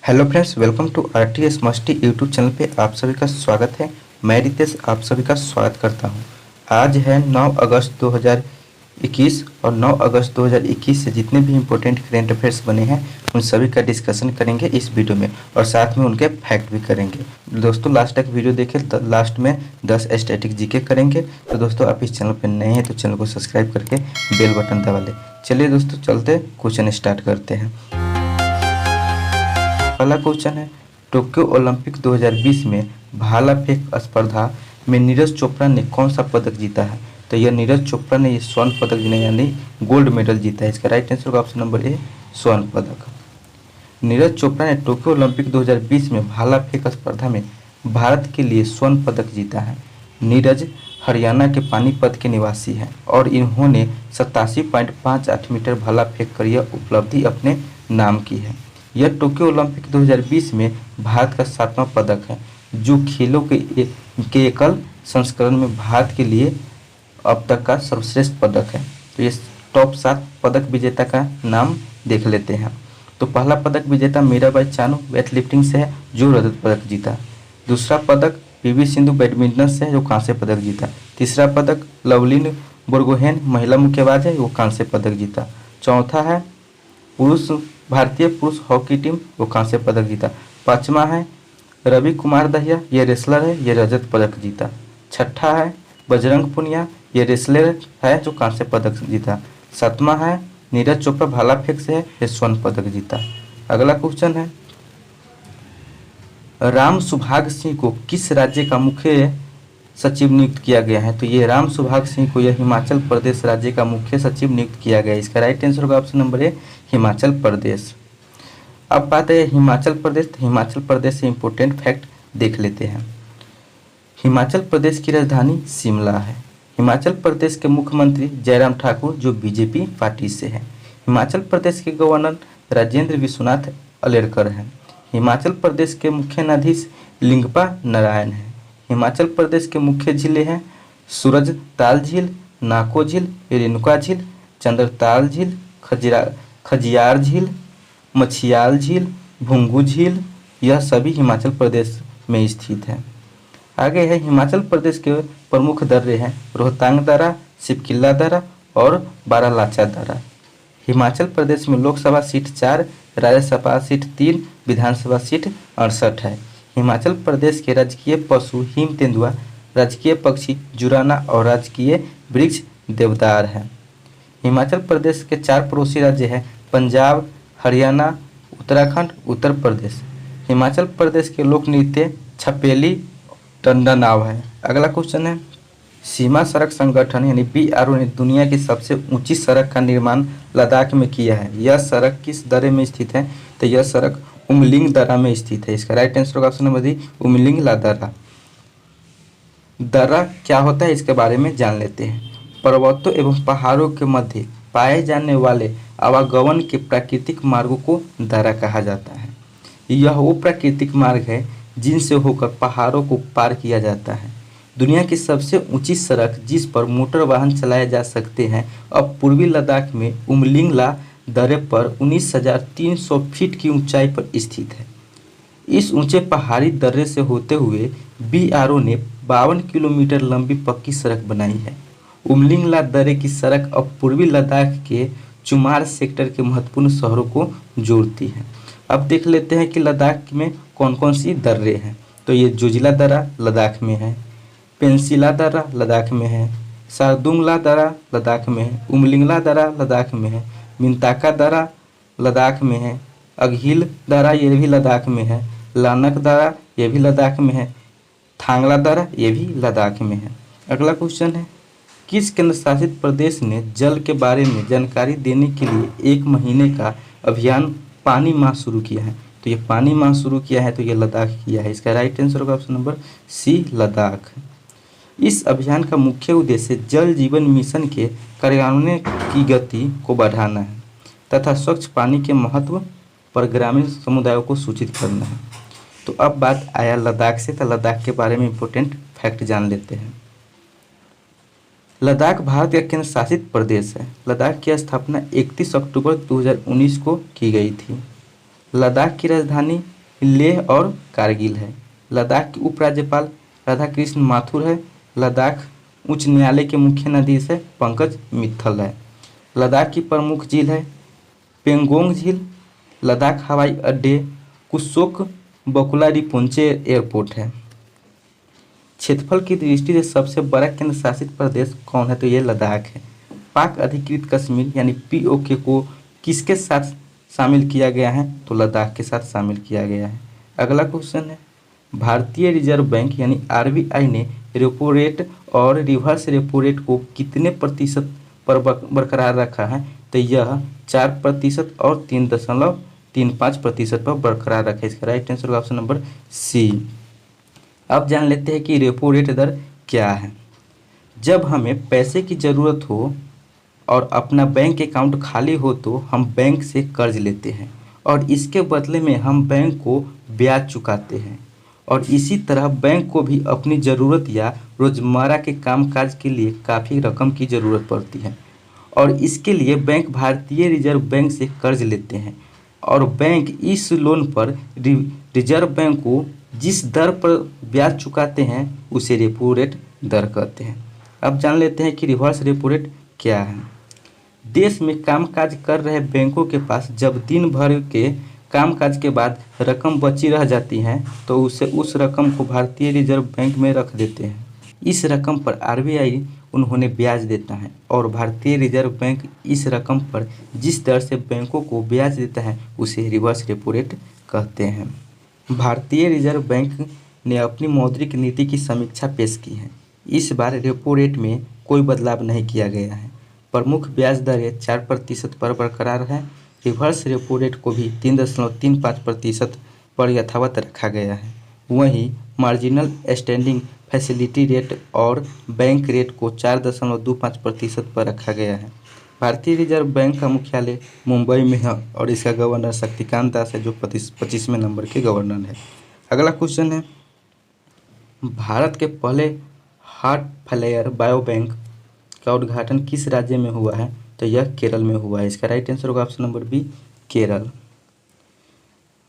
Hello friends, welcome to RTS Masti YouTube channel पे आप सभी का स्वागत है। मैं रितेश आप सभी का स्वागत करता हूं। आज है 9 अगस्त 2021 और 9 अगस्त 2021 से जितने भी इम्पोर्टेंट करेंट अफेयर्स बने हैं उन सभी का डिस्कशन करेंगे इस वीडियो में और साथ में उनके फैक्ट भी करेंगे। दोस्तों लास्ट तक वीडियो देखें, लास्ट में 10 स्टैटिक जीके करेंगे। तो दोस्तों आप इस चैनल पर नए हैं तो चैनल को सब्सक्राइब करके बेल बटन दबा लें। चलिए दोस्तों चलते क्वेश्चन स्टार्ट करते हैं। पहला क्वेश्चन है, टोक्यो ओलंपिक 2020 में भाला फेंक स्पर्धा में नीरज चोपड़ा ने कौन सा पदक जीता है? तो यह नीरज चोपड़ा ने ये स्वर्ण पदक जीता यानी गोल्ड मेडल जीता है। इसका राइट आंसर होगा ऑप्शन नंबर ए, स्वर्ण पदक। नीरज चोपड़ा ने टोक्यो ओलंपिक 2020 में भाला फेंक स्पर्धा में भारत के लिए स्वर्ण पदक जीता है। नीरज हरियाणा के पानीपत के निवासी हैं और इन्होंने 87.58 मीटर भाला फेंक कर यह उपलब्धि अपने नाम की है। यह टोक्यो ओलंपिक 2020 में भारत का 7वां पदक है जो खेलों के एकल संस्करण में भारत के लिए अब तक का सर्वश्रेष्ठ पदक है। तो ये टॉप 7 पदक विजेता का नाम देख लेते हैं। तो पहला पदक विजेता मीराबाई चानू वेट लिफ्टिंग से है जो रजत पदक जीता। दूसरा पदक पीवी सिंधु बैडमिंटन से है जो कांस्य पदक जीता। तीसरा पदक लवलिन बोर्गोहेन महिला मुक्केबाज है वो कांस्य पदक जीता। चौथा है भारतीय पुरुष हॉकी टीम वो कांस्य पदक जीता। पांचवा है रवि कुमार दहिया ये रेसलर है ये रजत पदक जीता। छठा है बजरंग पुनिया ये रेसलर है जो कांस्य पदक जीता। सातवां है नीरज चोपड़ा भाला फेंक से है ये स्वर्ण पदक जीता। अगला क्वेश्चन है, राम सुभाग सिंह को किस राज्य का मुख्य सचिव नियुक्त किया गया है? तो ये राम सुभाग सिंह को यह हिमाचल प्रदेश राज्य का मुख्य सचिव नियुक्त किया गया है। इसका राइट आंसर होगा option number A, Himachal Pradesh. अब बात है हिमाचल प्रदेश, तो हिमाचल प्रदेश से इंपॉर्टेंट फैक्ट देख लेते हैं। हिमाचल प्रदेश की राजधानी शिमला है। हिमाचल प्रदेश के मुख्यमंत्री जयराम ठाकुर जो बीजेपी पार्टी से है। हिमाचल प्रदेश के गवर्नर राजेंद्र विश्वनाथ अलेरकर हैं। हिमाचल प्रदेश के मुख्य न्यायाधीश लिंगपा नारायण हैं। हिमाचल प्रदेश के मुख्य झीलें हैं सूरज ताल झील, नाको झील, रेणुका झील, चंद्रताल झील, खजियार झील, मछियाल झील, भुंगू झील। यह सभी हिमाचल प्रदेश में स्थित है। आगे है हिमाचल प्रदेश के प्रमुख दर्रे हैं रोहतांग दर्रा, सिपकिल्ला दर्रा और बारालाचा दर्रा। हिमाचल प्रदेश में लोकसभा सीट 4, राज्यसभा सीट 3, विधानसभा सीट 68 है। हिमाचल प्रदेश के राजकीय पशु हिम तेंदुआ, राजकीय पक्षी जुराना और राजकीय वृक्ष देवदार है। हिमाचल प्रदेश के 4 पड़ोसी राज्य हैं पंजाब, हरियाणा, उत्तराखंड, उत्तर प्रदेश। हिमाचल प्रदेश के लोक नृत्य छपेली डंडा नाव है। अगला क्वेश्चन है, सीमा सड़क संगठन यानी BRO ने दुनिया की सबसे ऊंची सड़क का निर्माण लद्दाख में किया है। यह सड़क किस दर्रे में स्थित है? तो यह सड़क उमलिंग दर्रा में स्थित है। इसका राइट आंसर होगा ऑप्शन नंबर डी, उमलिंग दर्रा। दर्रा क्या होता है इसके बारे में जान लेते हैं। पर्वतों एवं पहाड़ों के मध्य पाए जाने वाले आवागमन के प्राकृतिक मार्गों को दर्रा कहा जाता है। यह वो प्राकृतिक मार्ग है जिनसे होकर पहाड़ों को पार किया जाता है। दुनिया की सबसे ऊंची सड़क जिस पर मोटर वाहन चलाए जा सकते हैं अब पूर्वी लद्दाख में उमलिंगला दर्रे पर 19,300 फीट की ऊंचाई पर स्थित है। इस ऊंचे पहाड़ी दर्रे से होते हुए BRO ने 52 किलोमीटर लंबी पक्की सड़क बनाई है। उमलिंगला दर्रे की सड़क अब पूर्वी लद्दाख के चुमार सेक्टर के महत्वपूर्ण शहरों को जोड़ती है। अब देख लेते हैं कि लद्दाख में कौन कौन सी दर्रे हैं। तो ये जोजिला दर्रा लद्दाख में है, पेंसिला दर्रा लद्दाख में है, सारदुंगला दर्रा लद्दाख में है, उमलिंगला दर्रा लद्दाख में है, मिंताका दर्रा लद्दाख में है, अघिल दर्रा ये भी लद्दाख में है, लानक दर्रा ये भी लद्दाख में है, थांगला दर्रा ये भी लद्दाख में है। अगला क्वेश्चन है, किस केंद्र शासित प्रदेश ने जल के बारे में जानकारी देने के लिए 1 महीने का अभियान पानी माह शुरू किया है? तो ये पानी माह शुरू किया है तो ये लद्दाख किया है। इसका राइट आंसर होगा ऑप्शन नंबर सी, लद्दाख। इस अभियान का मुख्य उद्देश्य जल जीवन मिशन के कार्यान्वयन की गति को बढ़ाना है तथा स्वच्छ पानी के महत्व पर ग्रामीण समुदायों को सूचित करना है। तो अब बात आया लद्दाख से, तो लद्दाख के बारे में इंपॉर्टेंट फैक्ट जान लेते हैं। लद्दाख भारत का केंद्र शासित प्रदेश है। लद्दाख की स्थापना 31 अक्टूबर 2019 को की गई थी। लद्दाख की राजधानी लेह और कारगिल है। लद्दाख की उपराज्यपाल राधा कृष्ण माथुर है। लद्दाख उच्च न्यायालय के मुख्य न्यायाधीश है पंकज मित्तल है। लद्दाख की प्रमुख झील है पेंगोंग झील। लद्दाख हवाई अड्डे कुशोक बकुला रिपोंचे एयरपोर्ट है। क्षेत्रफल की दृष्टि से सबसे बड़ा केंद्र शासित प्रदेश कौन है? तो ये लद्दाख है। पाक अधिकृत कश्मीर यानी पीओके को किसके साथ शामिल किया गया है? तो लद्दाख के साथ शामिल किया गया है। अगला क्वेश्चन है, भारतीय रिजर्व बैंक यानी आरबीआई ने रेपो रेट और रिवर्स रेपो रेट को कितने प्रतिशत पर बरकरार रखा है? तो यह 4% और 3.35% पर बरकरार रखा है। इसका राइट आंसर होगा ऑप्शन नंबर सी। अब जान लेते हैं कि रेपो रेट दर क्या है। जब हमें पैसे की ज़रूरत हो और अपना बैंक अकाउंट खाली हो तो हम बैंक से कर्ज लेते हैं और इसके बदले में हम बैंक को ब्याज चुकाते हैं, और इसी तरह बैंक को भी अपनी ज़रूरत या रोज़मर्रा के कामकाज के लिए काफ़ी रकम की ज़रूरत पड़ती है, और इसके लिए बैंक भारतीय रिजर्व बैंक से कर्ज लेते हैं, और बैंक इस लोन पर रिजर्व बैंक को जिस दर पर ब्याज चुकाते हैं उसे रेपो रेट दर कहते हैं। अब जान लेते हैं कि रिवर्स रेपो रेट क्या है। देश में कामकाज कर रहे बैंकों के पास जब दिन भर के कामकाज के बाद रकम बची रह जाती है तो उसे उस रकम को भारतीय रिजर्व बैंक में रख देते हैं। इस रकम पर आरबीआई उन्होंने ब्याज देता है, और भारतीय रिजर्व बैंक इस रकम पर जिस दर से बैंकों को ब्याज देता है उसे रिवर्स रेपो रेट कहते हैं। भारतीय रिजर्व बैंक ने अपनी मौद्रिक नीति की समीक्षा पेश की है। इस बार रेपो रेट में कोई बदलाव नहीं किया गया है। प्रमुख ब्याज दरें 4% पर बरकरार है। रिवर्स रेपो रेट को भी 3.35% पर यथावत रखा गया है। वहीं मार्जिनल स्टैंडिंग फैसिलिटी रेट और बैंक रेट को 4.25% पर रखा गया है। भारतीय रिजर्व बैंक का मुख्यालय मुंबई में है और इसका गवर्नर शक्तिकांत दास है जो 25वें नंबर के गवर्नर है। अगला क्वेश्चन है, भारत के पहले हार्ट फेलियर बायो बैंक का उद्घाटन किस राज्य में हुआ है? तो यह केरल में हुआ है। इसका राइट आंसर होगा option number B, Kerala.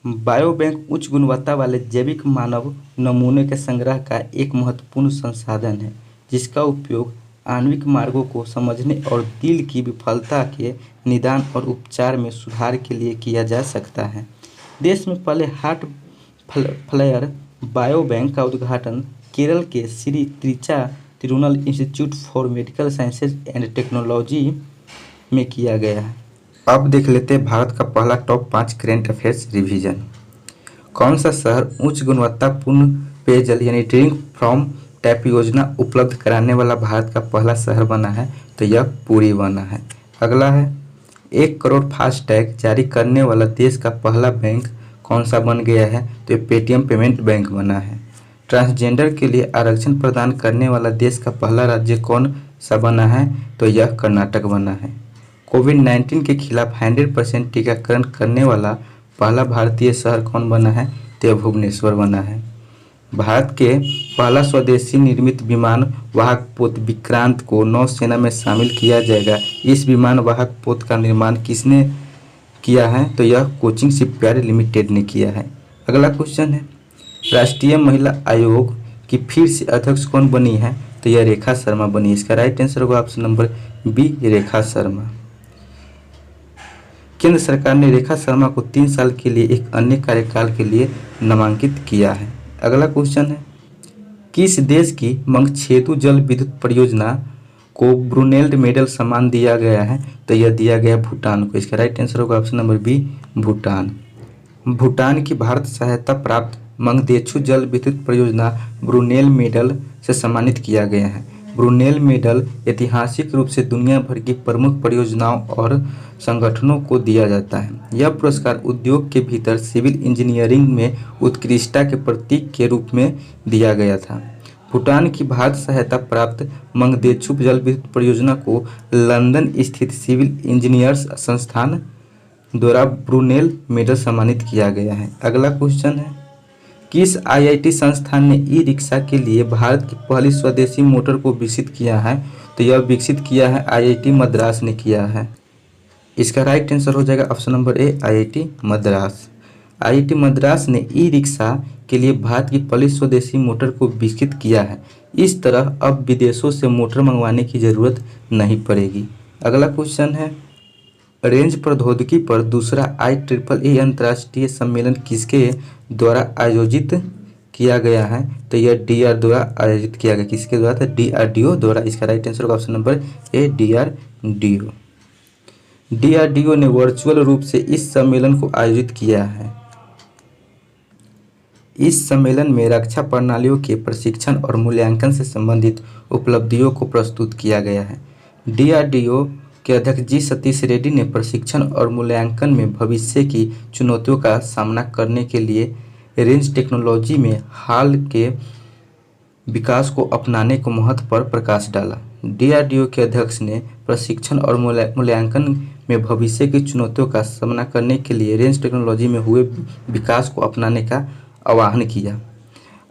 Bio bank उच्च गुणवत्ता वाले जैविक मानव नमूने के संग्रह का एक महत्वपूर्ण संसाधन है जिसका उपयोग आणविक मार्गों को समझने और दिल की विफलता के निदान और उपचार में सुधार के लिए किया जा सकता है। देश में पहले हार्ट फेलियर बायो बैंक का उद्घाटन केरल के श्री त्रिचा Tirunal institute for medical sciences and technology में किया गया है। अब देख लेते हैं भारत का पहला टॉप 5 करेंट अफेयर्स रिवीजन। कौन सा शहर उच्च गुणवत्तापूर्ण पेयजल यानी ड्रिंक फ्रॉम टैप योजना उपलब्ध कराने वाला भारत का पहला शहर बना है? तो यह पुरी बना है। अगला है, 1 करोड़ फास्टैग जारी करने वाला देश का पहला बैंक कौन सा बन गया है? तो पेटीएम पेमेंट बैंक बना है। ट्रांसजेंडर के लिए आरक्षण प्रदान करने वाला देश का पहला राज्य कौन सा बना है? तो यह कर्नाटक बना है। कोविड-19 के खिलाफ 100% टीकाकरण करने वाला पहला भारतीय शहर कौन बना है? तो भुवनेश्वर बना है। भारत के पहला स्वदेशी निर्मित विमान वाहक पोत विक्रांत को नौसेना में शामिल किया जाएगा। इस विमान वाहक पोत का निर्माण किसने किया है? तो यह कोचिन शिपयार्ड लिमिटेड ने किया है। अगला क्वेश्चन है, राष्ट्रीय महिला आयोग की फिर से अध्यक्ष कौन बनी है? तो यह रेखा शर्मा बनी। इसका राइट आंसर होगा option number B, Rekha Sharma. केंद्र सरकार ने रेखा शर्मा को 3 साल के लिए एक अन्य कार्यकाल के लिए नामांकित किया है। अगला क्वेश्चन है, किस देश की मंगछेदु जल विद्युत परियोजना को ब्रुनेल्ड मेडल सम्मान दिया गया है? तो यह दिया गया भूटान को। इसका राइट आंसर होगा option number B, Bhutan. Bhutan की भारत सहायता प्राप्त मंगदेछु जल विद्युत परियोजना ब्रुनेल मेडल से सम्मानित किया गया है। ब्रुनेल मेडल ऐतिहासिक रूप से दुनिया भर की प्रमुख परियोजनाओं और संगठनों को दिया जाता है। यह पुरस्कार उद्योग के भीतर सिविल इंजीनियरिंग में उत्कृष्टता के प्रतीक के रूप में दिया गया था। भूटान की भारत सहायता प्राप्त मंगदेछु जल विद्युत परियोजना को लंदन स्थित सिविल इंजीनियर्स संस्थान द्वारा ब्रुनेल मेडल सम्मानित किया गया है। अगला क्वेश्चन है, किस आईआईटी संस्थान ने ई रिक्शा के लिए भारत की पहली स्वदेशी मोटर को विकसित किया है? तो यह विकसित किया है आईआईटी मद्रास ने किया है। इसका राइट आंसर हो जाएगा option number A, IIT Madras. IIT Madras ने ई रिक्शा के लिए भारत की पहली स्वदेशी मोटर को विकसित किया है। इस तरह अब विदेशों से मोटर मंगवाने की जरूरत नहीं पड़ेगी। अगला क्वेश्चन है, रेंज प्रौद्योगिकी पर दूसरा IEEE अंतर्राष्ट्रीय सम्मेलन किसके द्वारा आयोजित किया गया है? तो यह DRDO द्वारा आयोजित किया गया। किसके द्वारा? था DRDO द्वारा। इसका राइट आंसर होगा option number A, DRDO। DRDO ने वर्चुअल रूप से इस सम्मेलन को आयोजित किया है। इस सम्मेलन में रक्षा प्रणालियों के प्रशिक्षण और मूल्यांकन से संबंधित उपलब्धियों को प्रस्तुत किया गया है। DRDO के अध्यक्ष जी सतीश रेड्डी ने प्रशिक्षण और मूल्यांकन में भविष्य की चुनौतियों का सामना करने के लिए रेंज टेक्नोलॉजी में हाल के विकास को अपनाने के महत्व पर प्रकाश डाला। DRDO के अध्यक्ष ने प्रशिक्षण और मूल्यांकन में भविष्य की चुनौतियों का सामना करने के लिए रेंज टेक्नोलॉजी में हुए विकास को अपनाने का आह्वान किया।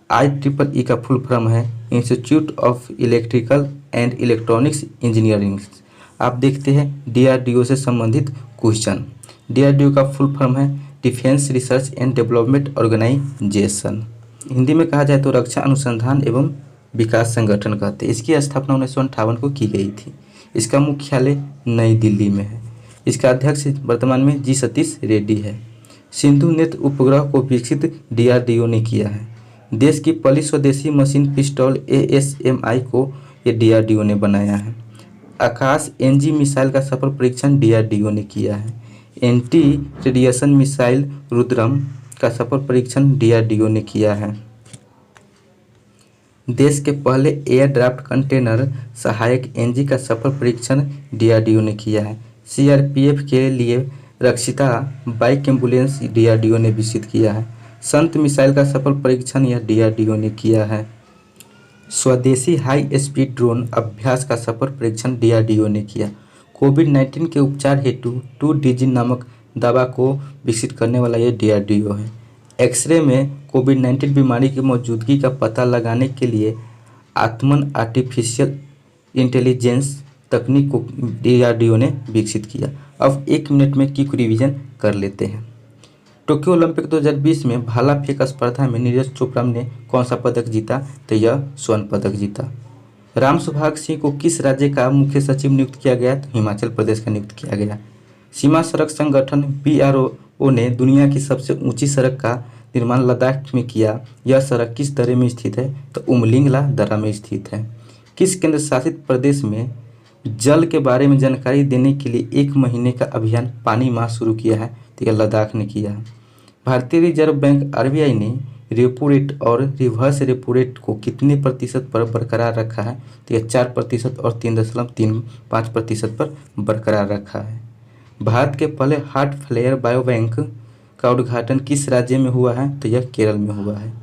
IEEE का फुल फॉर्म है institute of electrical and electronics engineering. आप देखते हैं DRDO से संबंधित क्वेश्चन। DRDO का फुल फॉर्म है defence research and development organisation. Hindi में कहा जाए तो रक्षा अनुसंधान एवं विकास संगठन कहते हैं। इसकी स्थापना 1958 को की गई थी। इसका मुख्यालय नई दिल्ली में है। इसका अध्यक्ष वर्तमान में जी सतीश रेड्डी है। सिंधु नेत्र उपग्रह को विकसित DRDO ने किया है। देश की पहली स्वदेशी मशीन पिस्टल ASMI को ये DRDO ने बनाया है। आकाश NG मिसाइल का सफल परीक्षण DRDO ने किया है। एंटी रेडिएशन मिसाइल रुद्रम का सफल परीक्षण DRDO ने किया है। देश के पहले एयर ड्राफ्ट कंटेनर सहायक NG का सफल परीक्षण DRDO ने किया है। CRPF के लिए रक्षिता बाइक एम्बुलेंस DRDO ने विकसित किया है। संत मिसाइल का सफल परीक्षण यह DRDO ने किया है। स्वदेशी हाई स्पीड ड्रोन अभ्यास का सफल परीक्षण DRDO ने किया। कोविड-19 के उपचार हेतु 2DG नामक दवा को विकसित करने वाला यह DRDO है। एक्सरे में कोविड-19 बीमारी की मौजूदगी का पता लगाने के लिए आत्मन आर्टिफिशियल इंटेलिजेंस तकनीक को DRDO ने विकसित किया। अब 1 मिनट में क्विक रिवीजन कर लेते हैं। टोक्यो ओलंपिक 2020 में भाला फेंक स्पर्धा में नीरज चोपड़ा ने कौन सा पदक जीता? तो यह स्वर्ण पदक जीता। राम सुभाग सिंह को किस राज्य का मुख्य सचिव नियुक्त किया गया? तो हिमाचल प्रदेश का नियुक्त किया गया। सीमा सड़क संगठन BRO ने दुनिया की सबसे ऊंची सड़क का निर्माण लद्दाख में किया। यह सड़क किस दर्रे में स्थित है? तो उमलिंगला दर्रा में स्थित है। किस केंद्र शासित प्रदेश में जल के बारे में जानकारी देने के लिए 1 महीने का अभियान पानी माह शुरू किया है? तो यह लद्दाख ने किया है। भारतीय रिजर्व बैंक RBI ने रेपो रेट और रिवर्स रेपो रेट को कितने प्रतिशत पर बरकरार रखा है? तो यह 4% और 3.35% पर बरकरार रखा है। भारत के पहले हार्ट फेलियर बायोबैंक का उद्घाटन किस राज्य में हुआ है? तो यह केरल में हुआ है।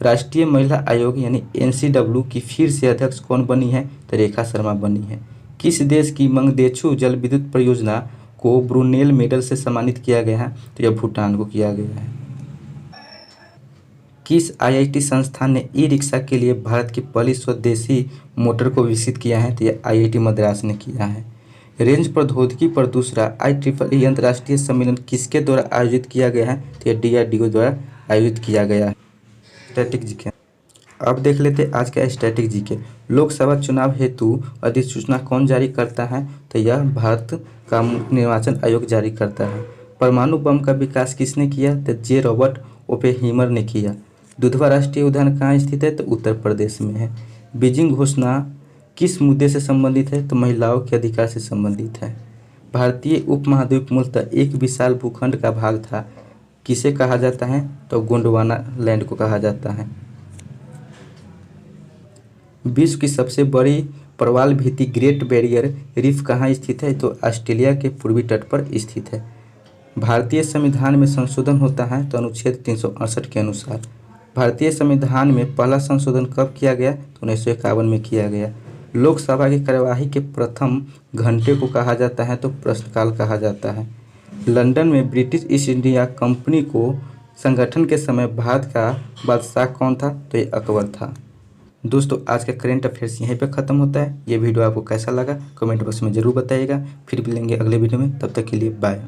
राष्ट्रीय महिला आयोग यानी NCW की फिर से अध्यक्ष कौन बनी है? तो रेखा शर्मा बनी है। किस देश की मंगदेछू जल विद्युत परियोजना को ब्रुनेल मेडल से सम्मानित किया गया है? तो यह भूटान को किया गया है। किस IIT संस्थान ने ई रिक्शा के लिए भारत की पहली स्वदेशी मोटर को विकसित किया है? तो यह IIT मद्रास ने किया है। रेंज प्रौद्योगिकी पर दूसरा IEEE अंतर्राष्ट्रीय सम्मेलन किसके द्वारा आयोजित किया गया है? तो यह DRDO द्वारा आयोजित किया गया है। स्टैटिक जीके अब देख लेते हैं आज का स्टैटिक जीके। लोकसभा चुनाव हेतु अधिसूचना कौन जारी करता है? तो यह भारत का निर्वाचन आयोग जारी करता है। परमाणु बम का विकास किसने किया? तो J. रॉबर्ट ओपेनहाइमर ने किया। दुधवा राष्ट्रीय उद्यान कहाँ स्थित है? तो उत्तर प्रदेश में है। बीजिंग घोषणा किस मुद्दे से संबंधित है? तो महिलाओं के अधिकार से संबंधित है। भारतीय उपमहाद्वीप मूलतः एक विशाल भूखंड का भाग था। किसे कहा जाता है? तो गोंडवाना लैंड को कहा जाता है। विश्व की सबसे बड़ी प्रवाल भित्ति ग्रेट बैरियर रीफ कहाँ स्थित है? तो ऑस्ट्रेलिया के पूर्वी तट पर स्थित है। भारतीय संविधान में संशोधन होता है तो अनुच्छेद 368 के अनुसार। भारतीय संविधान में पहला संशोधन कब किया गया? तो 1951 में किया गया। लोकसभा की कार्यवाही के प्रथम घंटे को कहा जाता है तो प्रश्नकाल कहा जाता है। लंदन में ब्रिटिश ईस्ट इंडिया कंपनी को संगठन के समय भारत का बादशाह कौन था? तो ये अकबर था। दोस्तों आज का करेंट अफेयर्स यहीं पे ख़त्म होता है। ये वीडियो आपको कैसा लगा कमेंट बॉक्स में ज़रूर बताइएगा। फिर मिलेंगे अगले वीडियो में, तब तक के लिए बाय।